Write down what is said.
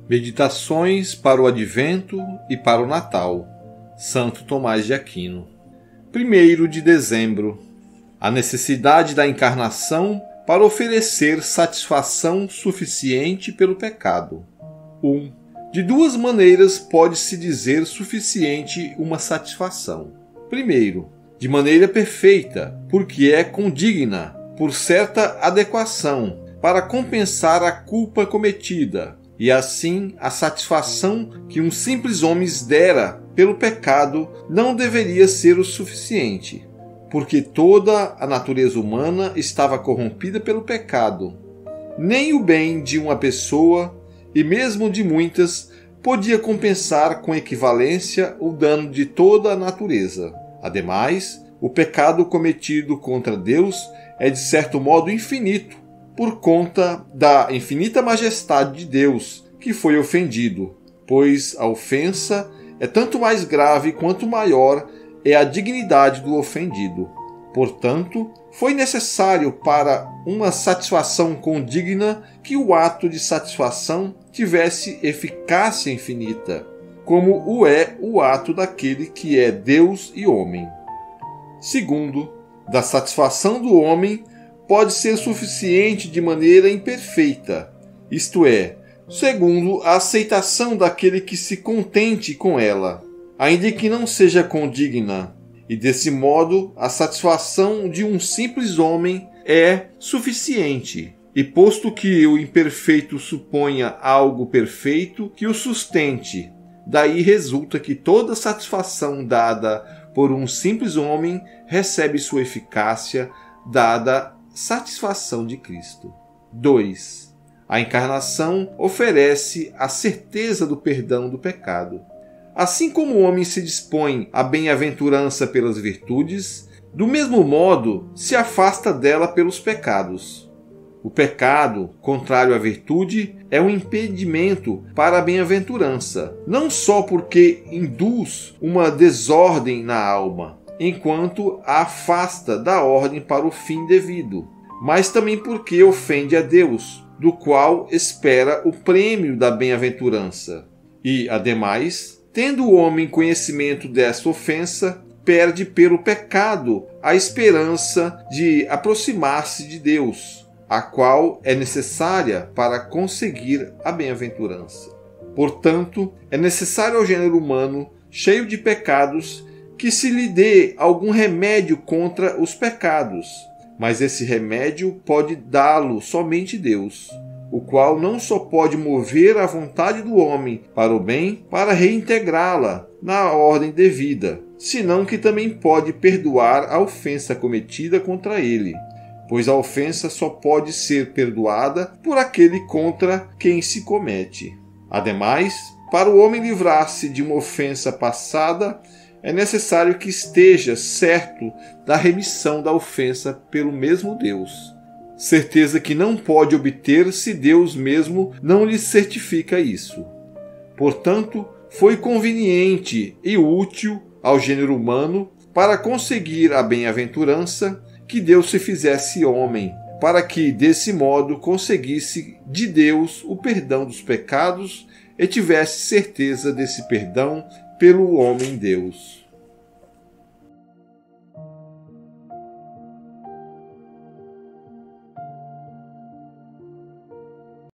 Meditações para o Advento e para o Natal. Santo Tomás de Aquino. 1º de dezembro. A necessidade da encarnação para oferecer satisfação suficiente pelo pecado. 1. De duas maneiras pode-se dizer suficiente uma satisfação. Primeiro, de maneira perfeita, porque é condigna, por certa adequação, para compensar a culpa cometida, e assim a satisfação que um simples homem dera pelo pecado não deveria ser o suficiente, porque toda a natureza humana estava corrompida pelo pecado. Nem o bem de uma pessoa, e mesmo de muitas, podia compensar com equivalência o dano de toda a natureza. Ademais, o pecado cometido contra Deus é de certo modo infinito, por conta da infinita majestade de Deus, que foi ofendido, pois a ofensa é tanto mais grave quanto maior é a dignidade do ofendido. Portanto, foi necessário para uma satisfação condigna que o ato de satisfação tivesse eficácia infinita, como o é o ato daquele que é Deus e homem. Segundo, da satisfação do homem pode ser suficiente de maneira imperfeita, isto é, segundo a aceitação daquele que se contente com ela, ainda que não seja condigna, e desse modo a satisfação de um simples homem é suficiente. E posto que o imperfeito suponha algo perfeito que o sustente, daí resulta que toda satisfação dada por um simples homem recebe sua eficácia dada satisfação de Cristo. 2. A encarnação oferece a certeza do perdão do pecado. Assim como o homem se dispõe à bem-aventurança pelas virtudes, do mesmo modo se afasta dela pelos pecados. O pecado, contrário à virtude, é um impedimento para a bem-aventurança, não só porque induz uma desordem na alma, enquanto a afasta da ordem para o fim devido, mas também porque ofende a Deus, do qual espera o prêmio da bem-aventurança. E, ademais, tendo o homem conhecimento desta ofensa, perde pelo pecado a esperança de aproximar-se de Deus, a qual é necessária para conseguir a bem-aventurança. Portanto, é necessário ao gênero humano, cheio de pecados, que se lhe dê algum remédio contra os pecados, mas esse remédio pode dá-lo somente Deus, o qual não só pode mover a vontade do homem para o bem, para reintegrá-la na ordem devida, senão que também pode perdoar a ofensa cometida contra ele, pois a ofensa só pode ser perdoada por aquele contra quem se comete. Ademais, para o homem livrar-se de uma ofensa passada, é necessário que esteja certo da remissão da ofensa pelo mesmo Deus. Certeza que não pode obter se Deus mesmo não lhe certifica isso. Portanto, foi conveniente e útil ao gênero humano, para conseguir a bem-aventurança, que Deus se fizesse homem, para que, desse modo, conseguisse de Deus o perdão dos pecados e tivesse certeza desse perdão pelo homem Deus.